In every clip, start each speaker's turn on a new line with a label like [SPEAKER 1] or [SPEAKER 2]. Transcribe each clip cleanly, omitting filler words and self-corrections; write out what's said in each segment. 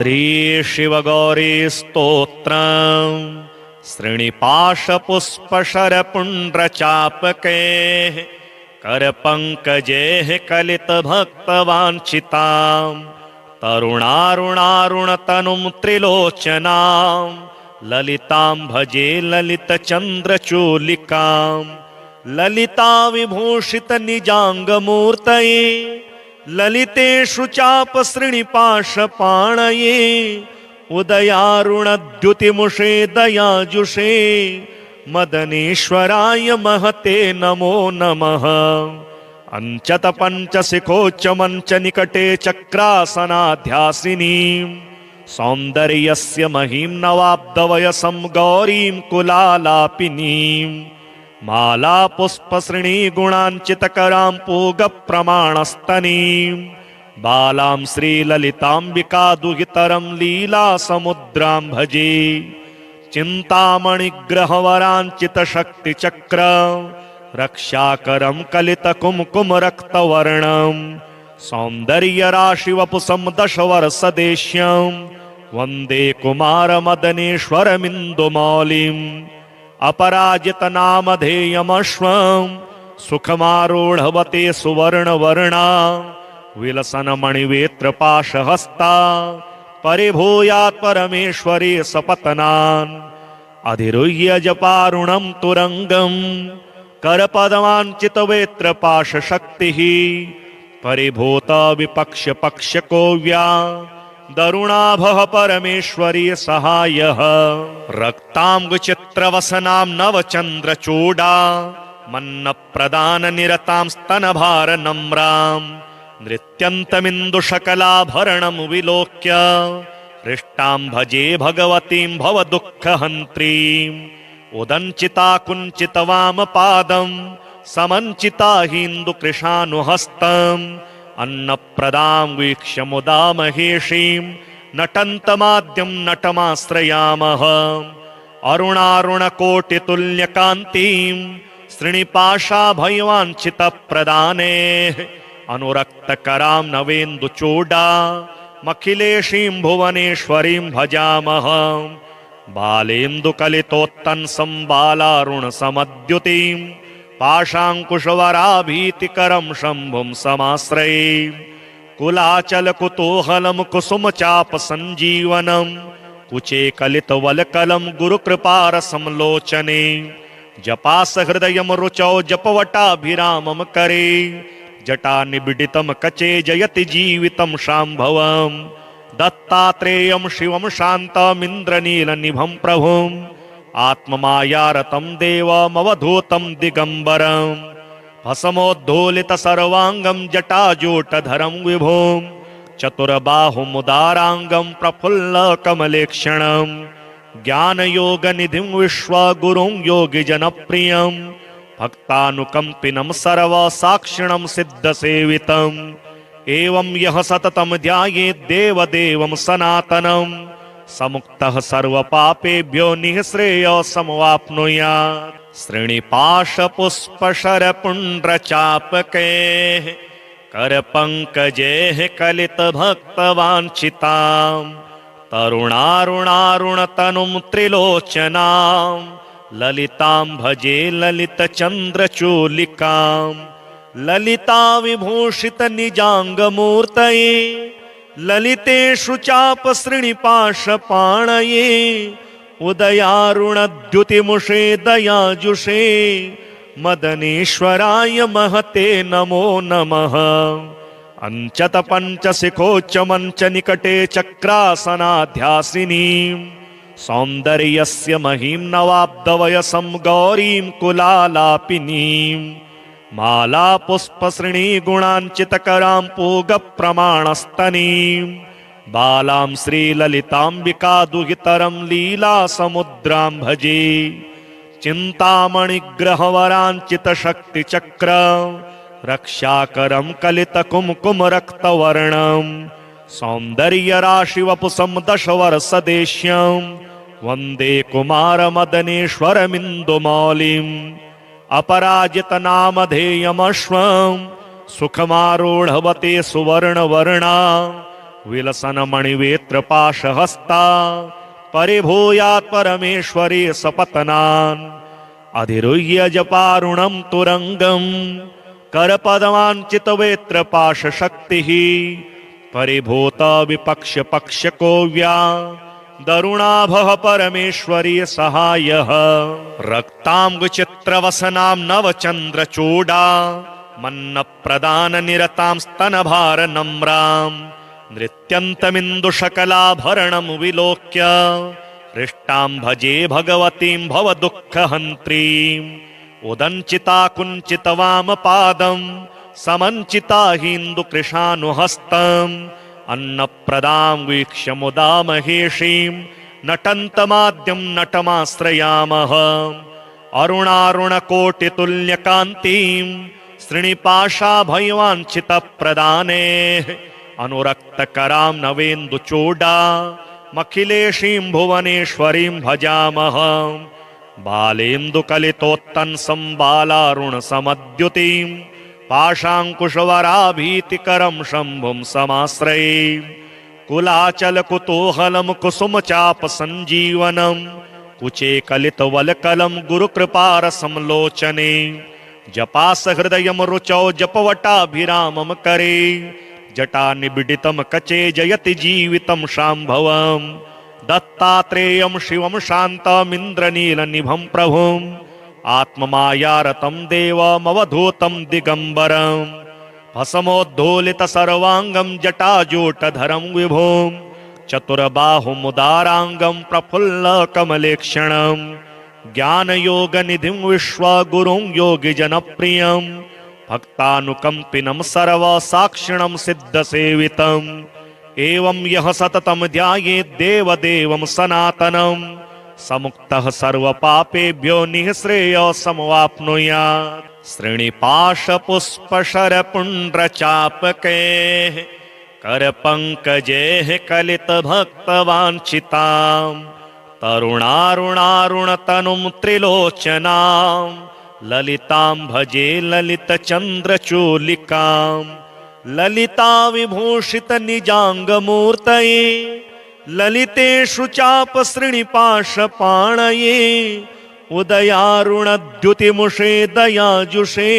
[SPEAKER 1] श्री शिवगौरी स्तोत्रम् श्रीनिपाशपुष्पशरपुण्ड्रचापके करपङ्कजेः कलितभक्तवाञ्छितां तरुणारुणारुणतनुं त्रिलोचनां ललितां भजे ललितचन्द्रचूलिकां ललिता विभूषितनिजाङ्गमूर्तये ललितेषु चापसृणिपाशपाणये उदयारुणद्युतिमुषे दयाजुषे मदनेश्वराय महते नमो नमः। अंचत पंचशिखोच्च मंच निकटे चक्रासनाध्यासिनीं सौन्दर्यस्य महीं नवाब्दवयसं गौरीं कुलालापिनीं माला पुष्पसृणी गुणांचितकरां पूगप्रमाणस्तनीं बालां श्रीललिताम्बिका दुहितरं लीलासमुद्रां भजे चिन्तामणिग्रहवराञ्चितशक्तिचक्र रक्षाकरं कलितकुङ्कुमरक्तवर्णं सौन्दर्यराशिवपुषं दशवर्षदेश्यं वन्दे कुमारमदनेश्वरमिन्दुमौलिम् अपराजितनामधेयमश्वं सुखमारूढवते सुवर्णवर्णा विलसन्मणिवेत्रपाशहस्ता परिभूयात् परमेश्वरी सपत्नान् अधिरुह्य जपारुणं तुरंगं करपदवाञ्छितवेत्रपाशशक्तिः परिभूता विपक्ष्यपक्ष्यकोव्या दरुणाभः परमेश्वरी सहायः रक्ताम्बुचित्रवसनां नवचन्द्रचूडा मन्नप्रदाननिरतां स्तनभारनम्रां नृत्यन्तमिन्दुशकलाभरणं विलोक्य हृष्टां भजे भगवतीं भवदुःखहन्त्रीम् उदञ्चिता कुञ्चितवामपादं समञ्चिता हिन्दुकृशानुहस्तम् अन्नप्रदां वीक्ष्य मुदा महेशीं नटन्तमाद्यं नटमाश्रयामः अरुणारुणकोटितुल्यकान्तिं श्रीनिपाशाभयवाञ्छितप्रदाने अनुरक्तकरां नवेन्दुचूडा मखिलेशीं भुवनेश्वरीं भजामः बालेन्दुकलितोत्तंसं बालारुणसमद्युतिं पाशाङ्कुशवराभीतिकरं शम्भुं समाश्रये कुलाचलकुतूहलं कुसुमचापसञ्जीवनं कुचे कलितवल्कलं गुरुकृपारसंलोचने जपासहृदयं रुचौ जपवटाभिरामं करे जटानिबिडितं कचे जयति जीवितं शाम्भवम् दत्तात्रेयं शिवं शान्तमिन्द्रनीलनिभं प्रभुम् आत्ममायारतं देवमवधूतं दिगंबरं भस्मोद्धूलित सर्वांगं जटाजूटधरं विभुं चतुर्बाहुमुदारांगं प्रफुल्ल कमलेक्षणं ज्ञानयोगनिधिं विश्वगुरुं योगिजनप्रियं भक्तानुकंपिनं सर्वसाक्षिणं सिद्धसेवितं एवं यः सततं ध्यायेत् देवदेवं सनातनं समुक्तः सर्वपापेभ्यो निःश्रेयो समवाप्नुयात्। श्रीनिपाशपुष्पशरपुण्ड्रचापके करपङ्कजेः कलितभक्तवाञ्छितां तरुणारुणारुणतनुं त्रिलोचनां ललितां भजे ललितचन्द्रचूलिकां ललिता विभूषितनिजाङ्गमूर्तये ललितेषु चापसृणिपाशपाणये उदयारुणद्युतिमुषे दयाजुषे मदनेश्वराय महते नमो नमः। अंचत पंचशिखोच्च मंच निकटे चक्रासनाध्यासिनीं सौन्दर्यस्य महीं नवाब्दवयसं गौरीं कुलालापिनीं माला पुष्पसृणी गुणांचितकरां पूगप्रमाणस्तनीं बालां श्रीललिताम्बिका दुहितरं लीलासमुद्रां भजे चिन्तामणिग्रहवराञ्चितशक्तिचक्र रक्षाकरं कलितकुङ्कुमरक्तवर्णं सौन्दर्यराशिवपुषं दशवर्षदेश्यं वन्दे कुमारमदनेश्वरमिन्दुमौलिम् अपराजितनामधेयमश्वं सुखमारूढवते सुवर्णवर्णा विलसन्मणिवेत्रपाशहस्ता परिभूयात् परमेश्वरी सपत्नान् अधिरुह्य जपारुणं तुरंगं करपदवाञ्चितवेत्रपाशशक्तिः परिभूत विपक्ष पक्षकोव्या दरुणाभः परमेश्वरी सहायः रक्तांगचित्रवसनां नवचन्द्रचूडा मन्नप्रदाननिरतां स्तनभारनम्रां नृत्यन्तमिन्दुशकलाभरणं विलोक्य हृष्टां भजे भगवतीं भवदुःखहन्त्रीम् उदञ्चिता कुञ्चितवामपादं समञ्चिता हिन्दुकृशानुहस्तम् अन्नप्रदां वीक्ष्य मुदा महेशीं नटन्तमाद्यं नटमाश्रयामः अरुणारुणकोटितुल्यकान्तीं श्रीनिपाशाभयवाञ्छितप्रदाने अनुरक्तकरां नवेन्दुचूडा मखिलेशीं भुवनेश्वरीं भजामः बालेन्दुकलितोत्तंसं बालारुणसमद्युतिं पाशाङ्कुशवराभीतिकरं शम्भुं समाश्रये कुलाचलकुतूहलं कुसुमचापसञ्जीवनं कुचे कलितवल्कलं गुरुकृपारसंलोचने जपासहृदयं रुचौ जपवटाभिरामं करे जटानिबिडितं कचे जयति जीवितं शाम्भवम् दत्तात्रेयं शिवं शान्तमिन्द्रनीलनिभं प्रभुम् आत्ममायारतं देवमवधूतं दिगम्बरं भस्मोद्धूलित सर्वांगं जटाजूटधरं विभुं चतुर्बाहुमुदारांगं प्रफुल्लकमलेक्षणं ज्ञानयोगनिधिं विश्वगुरुं योगिजनप्रियं भक्तानुकंपिनं सर्वसाक्षिणं सिद्धसेवितम् एवं यः सततं ध्यायेत् देवदेवं सनातनं समुक्तः सर्वपापेभ्यो निःश्रेयसमवाप्नुयात् श्रीनिपाशपुष्पशरपुण्ड्रचापकैः करपङ्कजैः कलितभक्तवाञ्छितां तरुणारुणारुणतनुं त्रिलोचनां ललितां भजे ललितचन्द्रचूलिकां ललिता विभूषित निजांगमूर्तये ललितेषु चाप श्रीनिपाशपाणये उदयारुणद्युतिमुषे दयाजुषे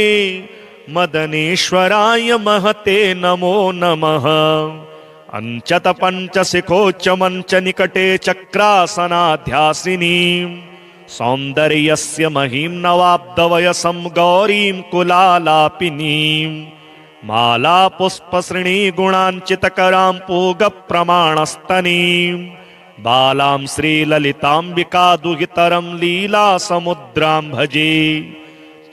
[SPEAKER 1] मदनेश्वराय महते नमो नमः अंचत पंचशिखोच्च मंच निकटे चक्रासनाध्यासिनीं सौन्दर्यस्य महीं नवाब्दवयसं गौरीं कुलालापिनीं माला पुष्पश्रेणी गुणांचितकरां पूगप्रमाणस्तनीं बालां श्रीललिताम्बिका दुहितरं लीलासमुद्रां भजे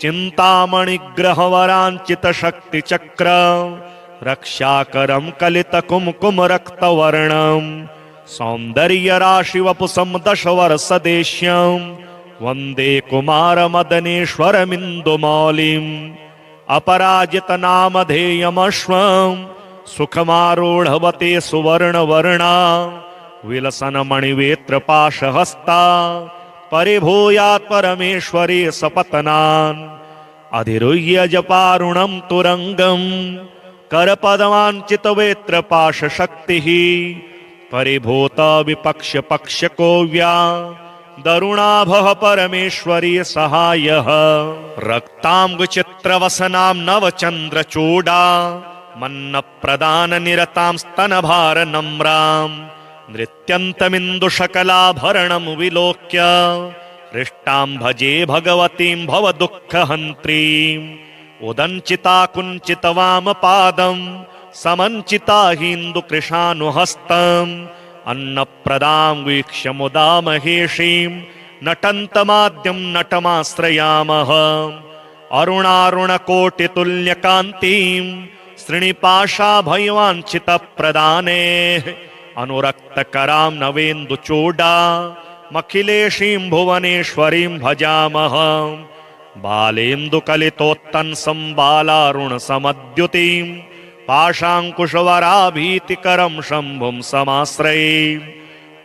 [SPEAKER 1] चिन्तामणिग्रहवराञ्चितशक्तिचक्र रक्षाकरं कलितकुङ्कुमरक्तवर्णं सौन्दर्यराशिवपुषं दशवर्षदेश्यं वन्दे कुमारमदनेश्वरमिन्दुमौलिम् अपराजितनामधेयमश्वं सुखमारूढवते सुवर्णवर्णा विलसन्मणिवेत्रपाशहस्ता परिभूयात् परमेश्वरी सपत्नान् अधिरुह्य जपारुणं तुरंगं करपदवाञ्चितवेत्रपाशशक्तिः परिभूत विपक्ष पक्षकोव्या दरुणाभः परमेश्वरी सहायः रक्तांगचित्रवसनां नवचन्द्रचूडा मन्नप्रदाननिरतां स्तनभारनम्रां नृत्यन्तमिन्दुशकलाभरणं विलोक्य हृष्टां भजे भगवतीं भवदुःखहन्त्रीम् उदञ्चिता कुञ्चितवामपादं समञ्चिता हिन्दुकृशानुहस्तम् अन्नप्रदां वीक्ष्य मुदा महेशीं नटन्तमाद्यं नटमाश्रयामः अरुणारुणकोटितुल्यकान्तीं श्रीनिपाशाभयवाञ्छितप्रदाने अनुरक्तकरां नवेन्दुचूडा मखिलेशीं भुवनेश्वरीं भजामः बालेन्दुकलितोत्तंसं बालारुणसमद्युतिं पाशाङ्कुशवराभीतिकरं शम्भुं समाश्रये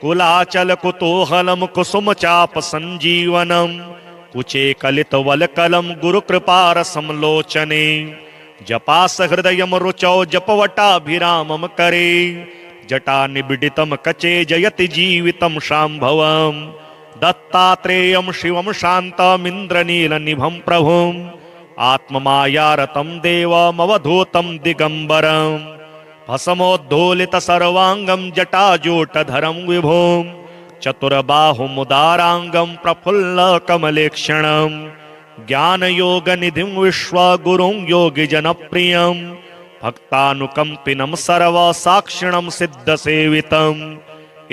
[SPEAKER 1] कुलाचलकुतूहलं कुसुमचापसञ्जीवनं कुचे कलितवल्कलं गुरुकृपारसंलोचने जपासहृदयं रुचौ जपवटाभिरामं करे जटानिबिडितं कचे जयति जीवितं शाम्भवम् दत्तात्रेयं शिवं शान्तमिन्द्रनीलनिभं प्रभुम् आत्ममायारतं देवमवधूतं दिगम्बरम् भस्मोद्धूलित सर्वांगं जटाजूटधरं विभुम् चतुर्बाहुमुदारांगं प्रफुल्ल कमलेक्षणम् ज्ञानयोगनिधिं विश्वगुरुं योगिजनप्रियं भक्तानुकंपिनं सर्वसाक्षिणं सिद्धसेवितम्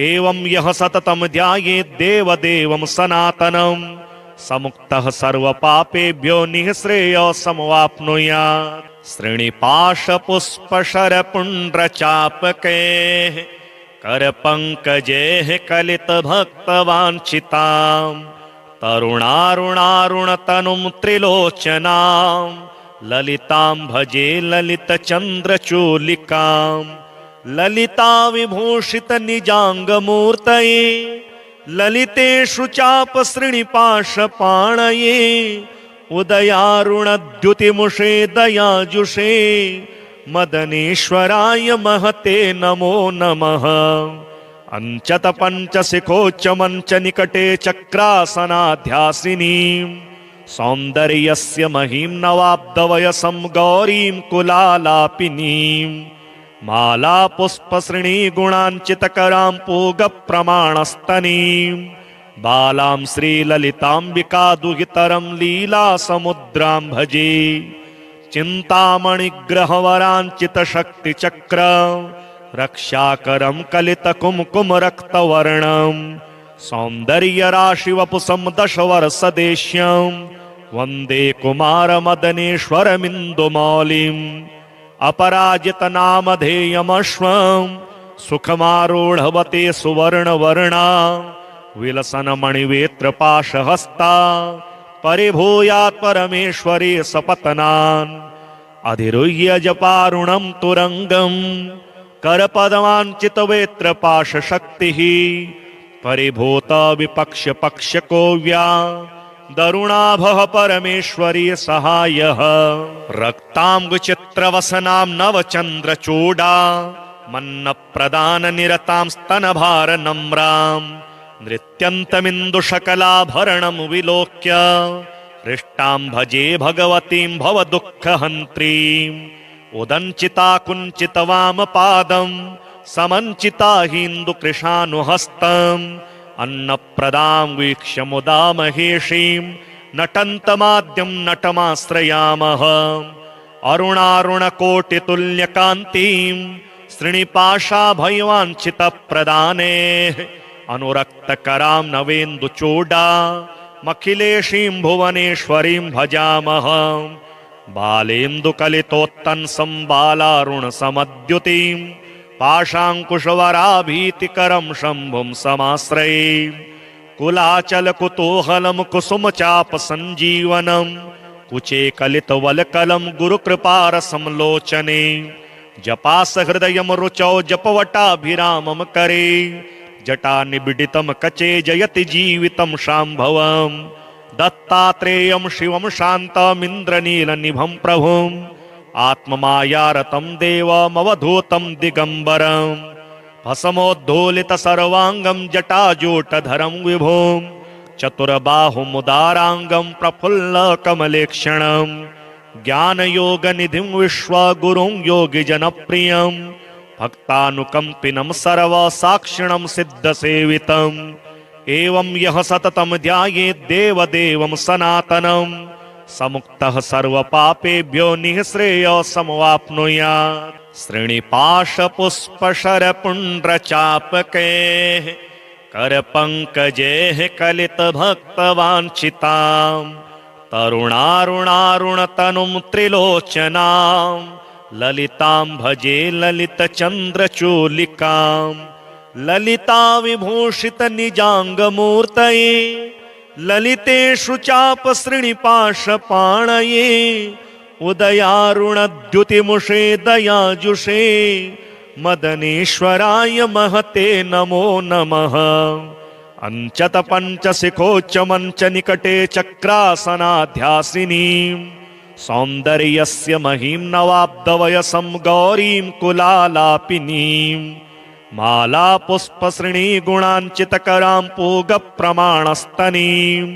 [SPEAKER 1] एवं यः सततं ध्यायेत् देवदेवं सनातनं समुक्तः सर्वपापेभ्यो निःश्रेयसमवाप्नुयात्। श्रेणिपाशपुष्पशरपुण्ड्रचापकैः करपङ्कजैः कलितभक्तवाञ्छितां तरुणारुणारुणतनुं त्रिलोचनां ललितां भजे ललितचन्द्रचूलिकां ललिता विभूषितनिजाङ्गमूर्तये ललितेषु चापसृणिपाशपाणये उदयारुणद्युतिमुषे दयाजुषे मदनेश्वराय महते नमो नमः। अंचत पंचशिखोच्च मंच निकटे चक्रासनाध्यासिनीं सौन्दर्यस्य महीं नवाब्दवयसं गौरीं कुलालापिनीं माला पुष्पसृणी गुणाञ्चितकरां पूगप्रमाणस्तनीं बालां श्रीललिताम्बिका दुहितरं लीलासमुद्रां भजे चिन्तामणिग्रहवराञ्चितशक्तिचक्र रक्षाकरं कलितकुङ्कुमरक्तवर्णं सौन्दर्यराशिवपुषं दशवर्षदेश्यं वन्दे कुमारमदनेश्वरमिन्दुमौलिम् अपराजितनामधेयमश्वं सुखमारूढवते सुवर्णवर्णा विलसन्मणिवेत्रपाशहस्ता परिभूयात् परमेश्वरी सपत्नान् अधिरुह्य जपारुणं तुरंगं करपदवाञ्चितवेत्रपाशशक्तिः परिभूत विपक्ष्यपक्ष्यकोव्या दरुणाभः परमेश्वरी सहायः रक्ताम्बुचित्रवसनां नवचन्द्रचूडा मन्नप्रदाननिरतां स्तनभारनम्रां नृत्यन्तमिन्दुशकलाभरणं विलोक्य हृष्टां भजे भगवतीं भवदुःखहन्त्रीम् उदञ्चिता कुञ्चितवामपादं समञ्चिता हिन्दुकृशानुहस्तम् अन्नप्रदां वीक्ष्य मुदा महेशीं नटन्तमाद्यं नटमाश्रयामः अरुणारुणकोटितुल्यकान्तिं श्रीनिपाशाभयवाञ्छितप्रदानेः अनुरक्तकरां नवेन्दुचूडा मखिलेशीं भुवनेश्वरीं भजामः बालेन्दुकलितोत्तंसं बालारुणसमद्युतिं पाशाङ्कुशवराभीतिकरं शम्भुं समाश्रये कुलाचलकुतूहलं कुसुमचापसञ्जीवनं कुचे कलितवल्कलं गुरुकृपारसंलोचने जपासहृदयं रुचौ जपवटाभिरामं करे जटानिबिडितं कचे जयति जीवितं शाम्भवम् दत्तात्रेयं शिवं शान्तमिन्द्रनीलनिभं प्रभुम् आत्ममायारतं देवमवधूतं दिगम्बरम् भस्मोद्धूलित सर्वांगं जटाजूटधरं विभुम् चतुर्बाहुमुदारांगं प्रफुल्ल कमलेक्षणम् ज्ञानयोगनिधिं विश्वगुरुं योगिजनप्रियं भक्तानुकंपिनं सर्वसाक्षिणं सिद्धसेवितम् एवं यः सततं ध्यायेत् देवदेवं सनातनं समुक्तः सर्वपापेभ्यो निःश्रेयसमवाप्नुयात्। श्रेणिपाशपुष्पशरपुण्ड्रचापकैः करपङ्कजैः कलितभक्तवाञ्छितां तरुणारुणारुणतनुं त्रिलोचनां ललितां भजे ललितचन्द्रचूलिकां ललिता विभूषितनिजाङ्गमूर्तये ललितेषु चापसृणिपाशपाणये उदयारुणद्युतिमुषे दयाजुषे मदनेश्वराय महते नमो नमः। अंचत पंचशिखोच्च मंच निकटे चक्रासनाध्यासिनीं सौन्दर्यस्य महीं नवाब्दवयसं गौरीं कुलालापिनीं माला पुष्पसृणी गुणाञ्चितकरां पूगप्रमाणस्तनीं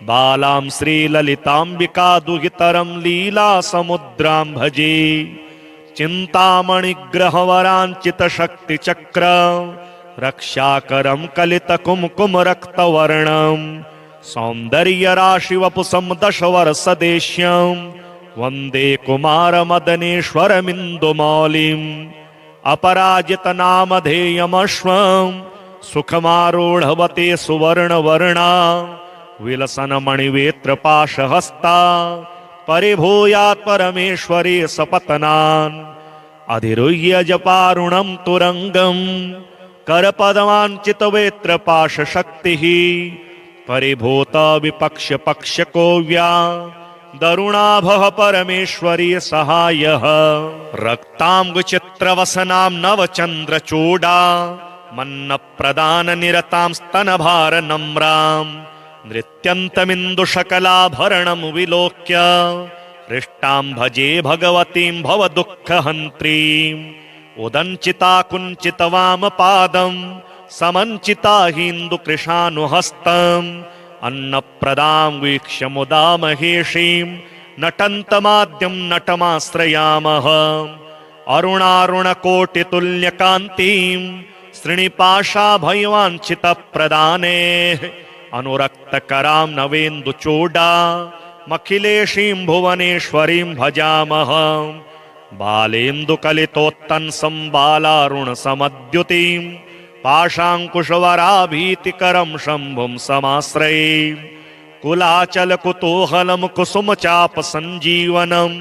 [SPEAKER 1] बालां श्रीललिताम्बिका दुहितरं लीलासमुद्रां भजे चिन्तामणिग्रहवराञ्चितशक्तिचक्र रक्षाकरं कलितकुङ्कुमरक्तवर्णं सौन्दर्यराशिवपुषं दशवर्षदेश्यं वन्दे कुमारमदनेश्वरमिन्दुमौलिम् अपराजितनामधेयमश्वं सुखमारूढवते सुवर्णवर्णा विलसन्मणिवेत्रपाशहस्ता परिभूयात् परमेश्वरी सपत्नान् अधिरुह्य जपारुणं तुरंगं करपदवाञ्चितवेत्रपाशशक्तिः परिभूत विपक्ष्यपक्ष्यकोव्या दरुणाभः परमेश्वरी सहायः रक्ताम्बुचित्रवसनां नवचन्द्रचूडा मन्नप्रदाननिरतां स्तनभारनम्रां नृत्यन्तमिन्दुशकलाभरणं विलोक्य हृष्टां भजे भगवतीं भवदुःखहन्त्रीम् उदञ्चिता कुञ्चितवामपादं समञ्चिता हिन्दुकृशानुहस्तम् अन्नप्रदां वीक्ष्य मुदा महेशीं नटन्तमाद्यं नटमाश्रयामः अरुणारुणकोटितुल्यकान्तिं श्रीनिपाशाभयवाञ्छितप्रदाने अनुरक्तकरां नवेन्दुचूडा मखिलेशीं भुवनेश्वरीं भजामः बालेन्दुकलितोत्तंसं बालारुणसमद्युतिं पाशाङ्कुशवराभीतिकरं शम्भुं समाश्रये कुलाचलकुतूहलं कुसुमचापसञ्जीवनं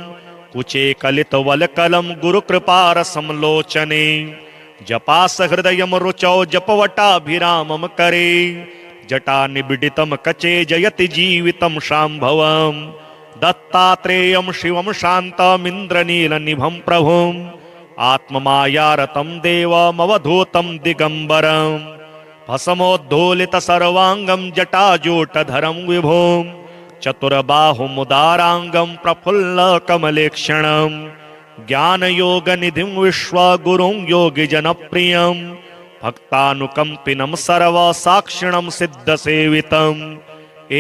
[SPEAKER 1] कुचे कलितवल्कलं गुरुकृपारसंलोचने जपासहृदयं रुचौ जपवटाभिरामं करे जटानिबिडितं कचे जयति जीवितं शाम्भवम् दत्तात्रेयं शिवं शान्तमिन्द्रनीलनिभं प्रभुम् आत्ममायारतं देवमवधूतं दिगंबरं भस्मोद्धूलित सर्वांगं जटाजूटधरं विभुं चतुर्बाहुमुदारांगं प्रफुल्ल कमलेक्षणं ज्ञानयोगनिधिं विश्वगुरुं योगिजनप्रियं भक्तानुकंपिनं सर्वसाक्षिणं सिद्धसेवितं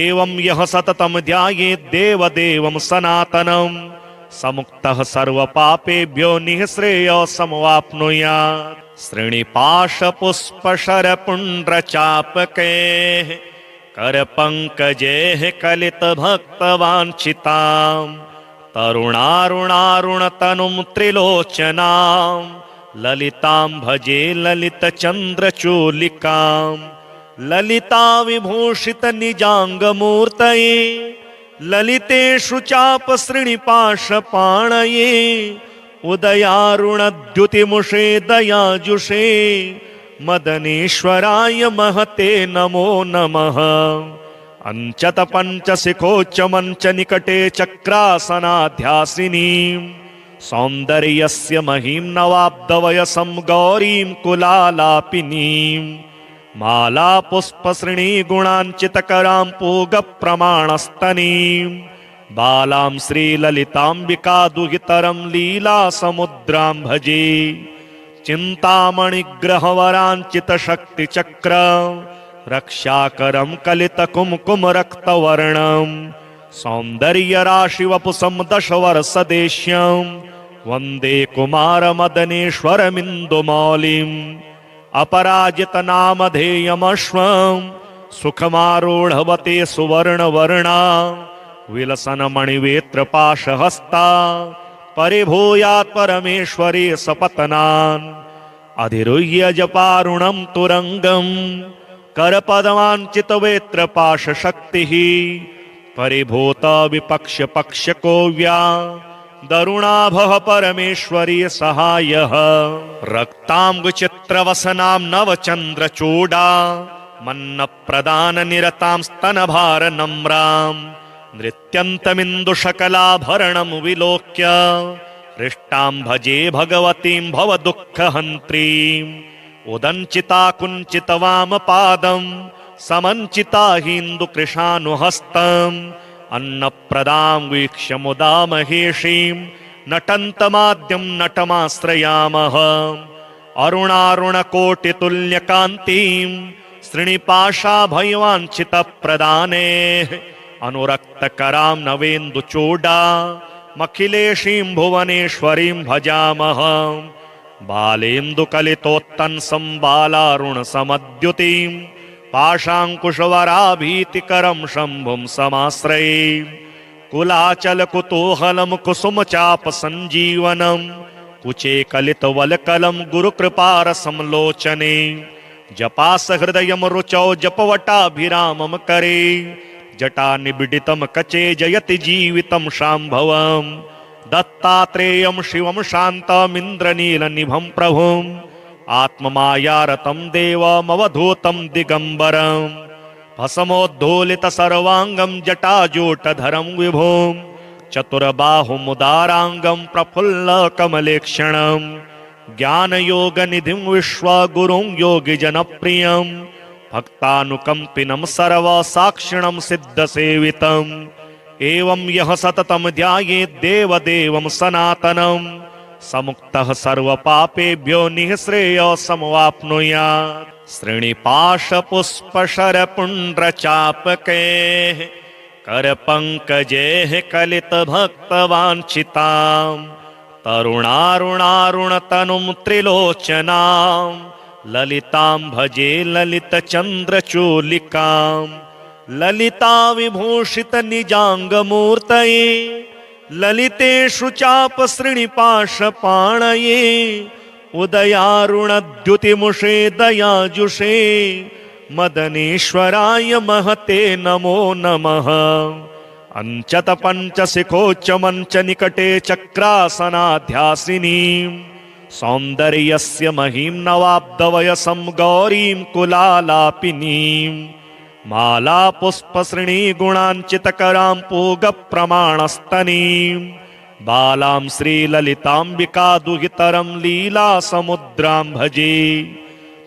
[SPEAKER 1] एवं यः सततं ध्यायेत् देवदेवं सनातनं समुक्तः सर्वपापेभ्यो निःश्रेयसमवाप्नुयात् श्रीनिपाशपुष्पशरपुण्ड्रचापकैः करपङ्कजैः कलितभक्तवाञ्छितां तरुणारुणारुणतनुं त्रिलोचनां ललितां भजे ललितचन्द्रचूलिकां ललिता विभूषितनिजाङ्गमूर्तये ललितेषु चापसृणिपाशपाणये उदयारुणद्युतिमुषे दयाजुषे मदनेश्वराय महते नमो नमः अंचत पंचशिखोच्चमञ्च निकटे चक्रासनाध्यासिनीं सौन्दर्यस्य महीं नवाब्दवयसं गौरीं कुलालापिनीं माला पुष्पसृणी गुणाञ्चितकरां पूगप्रमाणस्तनीं बालां श्रीललिताम्बिका दुहितरं लीलासमुद्रां भजे चिन्तामणिग्रहवराञ्चितशक्तिचक्र रक्षाकरं कलितकुङ्कुमरक्तवर्णं सौन्दर्यराशिवपुषं दशवर्षदेश्यं वन्दे कुमारमदनेश्वरमिन्दुमौलिम् अपराजितनामधेयमश्वं सुखमारूढवते सुवर्णवर्णा विलसन्मणिवेत्रपाशहस्ता परिभूयात् परमेश्वरी सपत्नान् अधिरुह्य जपारुणं तुरंगं करपदवाञ्चितवेत्रपाशशक्तिः परिभूत विपक्ष्यपक्ष्यकोव्या दरुणाभः परमेश्वरी सहायः रक्ताम्बुचित्रवसनां नवचन्द्रचूडा मन्नप्रदाननिरतां स्तनभारनम्रां नृत्यन्तमिन्दुशकलाभरणं विलोक्य हृष्टां भजे भगवतीं भवदुःखहन्त्रीम् उदञ्चिता कुञ्चितवामपादं समञ्चिता हिन्दुकृशानुहस्तम् अन्नप्रदां वीक्ष्य मुदा महेशीं नटन्तमाद्यं नटमाश्रयामः अरुणारुणकोटितुल्यकान्तिं श्रीनिपाशाभयवाञ्छितप्रदाने अनुरक्तकरां नवेन्दुचूडामखिलेशीं भुवनेश्वरीं भजामः बालेन्दुकलितोत्तंसं बालारुणसमद्युतिं पाशाङ्कुशवराभीतिकरं शम्भुं समाश्रये कुलाचलकुतूहलं कुसुमचापसञ्जीवनं कुचे कलितवल्कलं गुरुकृपारसंलोचने जपासहृदयं रुचौ जपवटाभिरामं करे जटानिबिडितं कचे जयति जीवितं शाम्भवम् दत्तात्रेयं शिवं शान्तमिन्द्रनीलनिभं प्रभुम् आत्ममायारतं देवमवधूतं दिगम्बरम् भस्मोद्धूलित सर्वांगं जटाजूटधरं विभुम् चतुर्बाहुमुदारांगं प्रफुल्ल कमलेक्षणं ज्ञानयोगनिधिं विश्वगुरुं योगिजनप्रियं भक्तानुकंपिनं सर्वसाक्षिणं सिद्धसेवितम् एवं यः सततं ध्यायेत् देवदेवं सनातनं समुक्तः सर्वपापेभ्यो निःश्रेयसमवाप्नुयात्। श्रीनिपाशपुष्पशरपुण्ड्रचापकैः करपङ्कजैः कलितभक्तवाञ्छितां तरुणारुणारुणतनुं त्रिलोचनां ललितां भजे ललितचन्द्रचूलिकां ललिता विभूषित निजांगमूर्तये ललितेषु चाप श्रीनिपाशपाणये उदयारुणद्युतिमुषे दयाजुषे मदनेश्वराय महते नमो नमः। अंचत पंचशिखोच्च मंच निकटे चक्रासनाध्यासिनीं सौन्दर्यस्य महीं नवाब्दवयसं गौरीं कुलालापिनीं माला पुष्पश्रेणी गुणांचितकरां पूगप्रमाणस्तनीं बालां श्रीललिताम्बिका दुहितरं लीलासमुद्रां भजे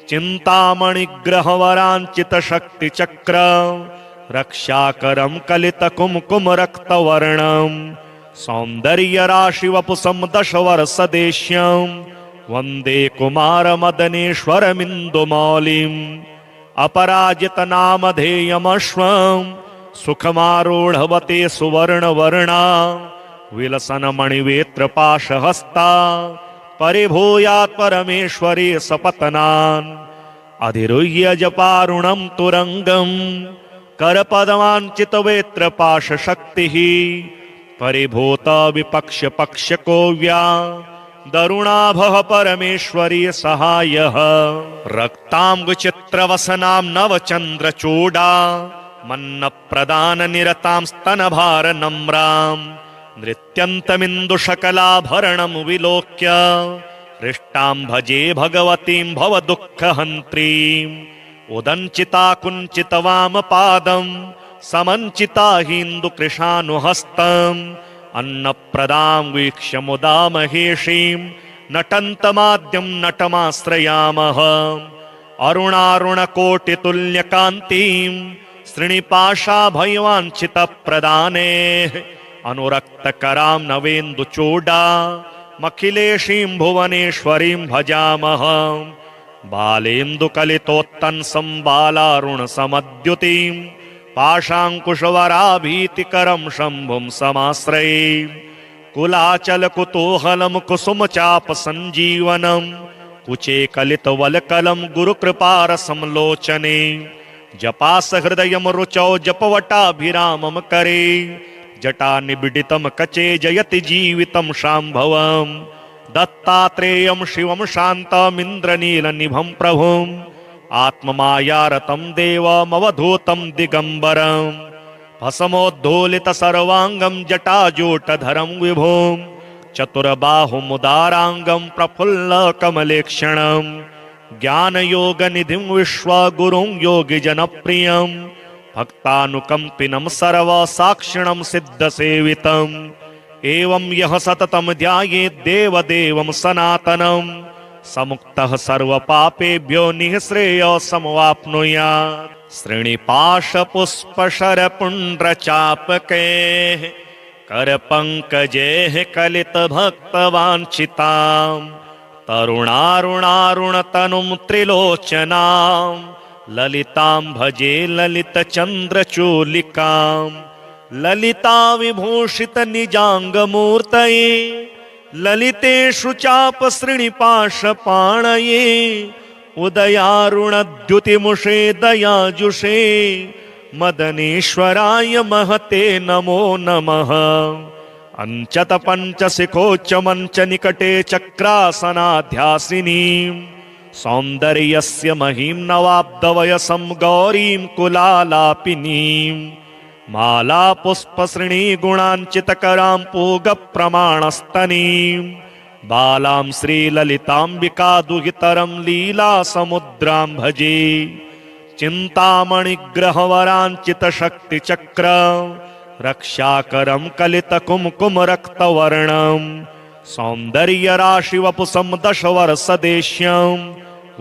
[SPEAKER 1] चिन्तामणिग्रहवराञ्चितशक्तिचक्र रक्षाकरं कलितकुङ्कुमरक्तवर्णं सौन्दर्यराशिवपुषं दशवर्षदेश्यं वन्दे कुमारमदनेश्वरमिन्दुमौलिम् अपराजितनामधेयमश्वं सुखमारूढवते सुवर्णवर्णा विलसन्मणिवेत्रपाशहस्ता परिभूयात् परमेश्वरी सपत्नान् अधिरुह्य जपारुणं तुरंगं करपदवाञ्चितवेत्रपाशशक्तिः परिभूत विपक्ष्यपक्ष्यकोव्या दरुणाभः परमेश्वरी सहायः रक्ताम्बुचित्रवसनां नवचन्द्रचूडा मन्नप्रदाननिरतां स्तनभारनम्रां नृत्यन्तमिन्दुशकलाभरणं विलोक्य हृष्टां भजे भगवतीं भवदुःखहन्त्रीम् उदञ्चिता कुञ्चितवामपादं समञ्चिता हिन्दुकृशानुहस्तम् अन्नप्रदां वीक्ष्य मुदा महेशीं नटन्तमाद्यं नटमाश्रयामः अरुणारुणकोटितुल्यकान्तिं श्रीनिपाशाभयवाञ्छितप्रदाने अनुरक्तकरां नवेन्दुचूडामखिलेशीं भुवनेश्वरीं भजामः बालेन्दुकलितोत्तंसं बालारुणसमद्युतिं पाशाङ्कुशवराभीतिकरं शम्भुं समाश्रये कुलाचलकुतूहलं कुसुमचापसञ्जीवनं कुचे कलितवल्कलं गुरुकृपारसंलोचने जपासहृदयं रुचौ जपवटाभिरामं करे जटानिबिडितं कचे जयति जीवितं शाम्भवम् दत्तात्रेयं शिवं शान्तमिन्द्रनीलनिभं प्रभुम् आत्ममायारतं देवमवधूतं दिगम्बरम् भस्मोद्धूलित सर्वांगं जटाजूटधरं विभुम् चतुर्बाहुमुदारांगं प्रफुल्ल कमलेक्षणं ज्ञानयोगनिधिं विश्वगुरुं योगिजनप्रियं भक्तानुकंपिनं सर्वसाक्षिणं सिद्धसेवितम् एवं यः सततं ध्यायेत् देवदेवं सनातनं समुक्तः सर्वपापेभ्यो निःश्रेयसमवाप्नुयात्। श्रीनिपाशपुष्पशरपुण्ड्रचापकैः करपङ्कजैः कलितभक्तवाञ्छितां तरुणारुणारुणतनुं त्रिलोचनां ललितां भजे ललितचन्द्रचूलिकां ललिता विभूषित निजाङ्गमूर्तये ललितेषु चापसृणिपाशपाणये उदयारुणद्युतिमुषे दयाजुषे मदनेश्वराय महते नमो नमः। अंचत पंचशिखोच्च मंच निकटे चक्रासनाध्यासिनीं सौन्दर्यस्य महीं नवाब्दवयसं गौरीं कुलालापिनीं माला पुष्पसृणी गुणाञ्चितकरां पूगप्रमाणस्तनीं बालां श्रीललिताम्बिका दुहितरं लीलासमुद्रां भजे चिन्तामणिग्रहवराञ्चितशक्तिचक्र रक्षाकरं कलितकुङ्कुमरक्तवर्णं सौन्दर्यराशिवपुषं दशवर्षदेश्यं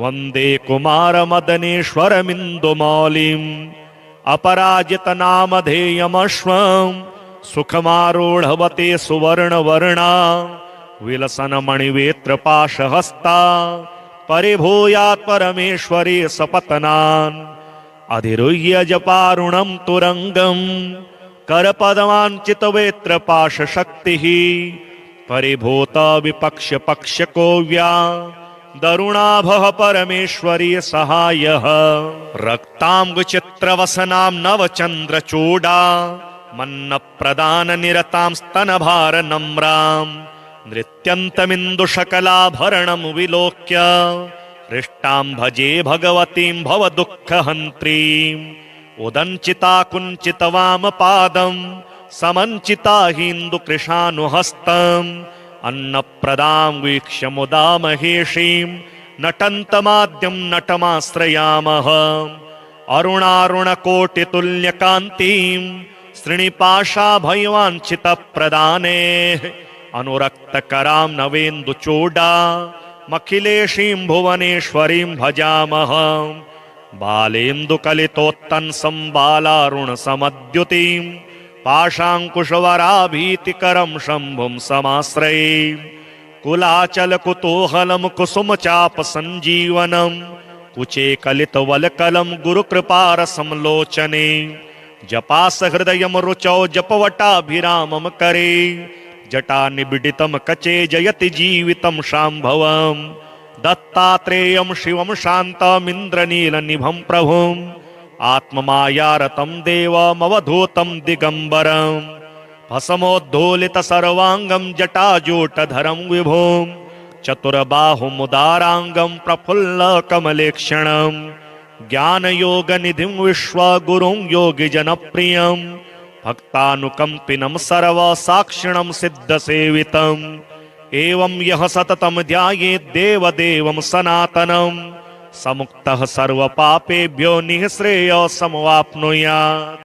[SPEAKER 1] वन्दे कुमारमदनेश्वरमिन्दुमौलिम् अपराजितनामधेयमश्वं सुखमारूढवते सुवर्णवर्णा विलसन्मणिवेत्रपाशहस्ता परिभूयात् परमेश्वरी सपत्नान् अधिरुह्य जपारुणं तुरंगं करपदवाञ्चितवेत्रपाशशक्तिः परिभूत विपक्ष्यपक्ष्यकोव्या दरुणाभः परमेश्वरी सहायः रक्ताम्बुचित्रवसनां नवचन्द्रचूडा मन्नप्रदाननिरतां स्तनभारनम्रां नृत्यन्तमिन्दुशकलाभरणं विलोक्य हृष्टां भजे भगवतीं भवदुःखहन्त्रीम् उदञ्चिता कुञ्चितवामपादं समञ्चिता हिन्दुकृशानुहस्तम् अन्नप्रदां वीक्ष्य मुदा महेशीं नटन्तमाद्यं नटमाश्रयामः अरुणारुणकोटितुल्यकान्तिं श्रीनिपाशाभयवाञ्छितप्रदाने अनुरक्तकरां नवेन्दुचूडा मखिलेशीं भुवनेश्वरीं भजामः बालेन्दुकलितोत्तंसं बालारुणसमद्युतिं पाशाङ्कुशवराभीतिकरं शम्भुं समाश्रये कुलाचलकुतूहलं कुसुमचापसञ्जीवनं कुचे कलितवल्कलं गुरुकृपारसंलोचने जपासहृदयं रुचौ जपवटाभिरामं करे जटानिबिडितं कचे जयति जीवितं शाम्भवम् दत्तात्रेयं शिवं शान्तमिन्द्रनीलनिभं प्रभुम् आत्ममायारतं देवमवधूतं दिगंबरं भस्मोद्धूलित सर्वांगं जटाजूटधरं विभुं चतुर्बाहुमुदारांगं प्रफुल्लकमलेक्षणं ज्ञानयोगनिधिं विश्वगुरुं योगिजनप्रियं भक्तानुकंपिनं सर्वसाक्षिणं सिद्धसेवितम् एवं यः सततं ध्यायेत् देवदेवं सनातनं समुक्तः सर्वपापेभ्यो निःश्रेयः समवाप्नुयात्।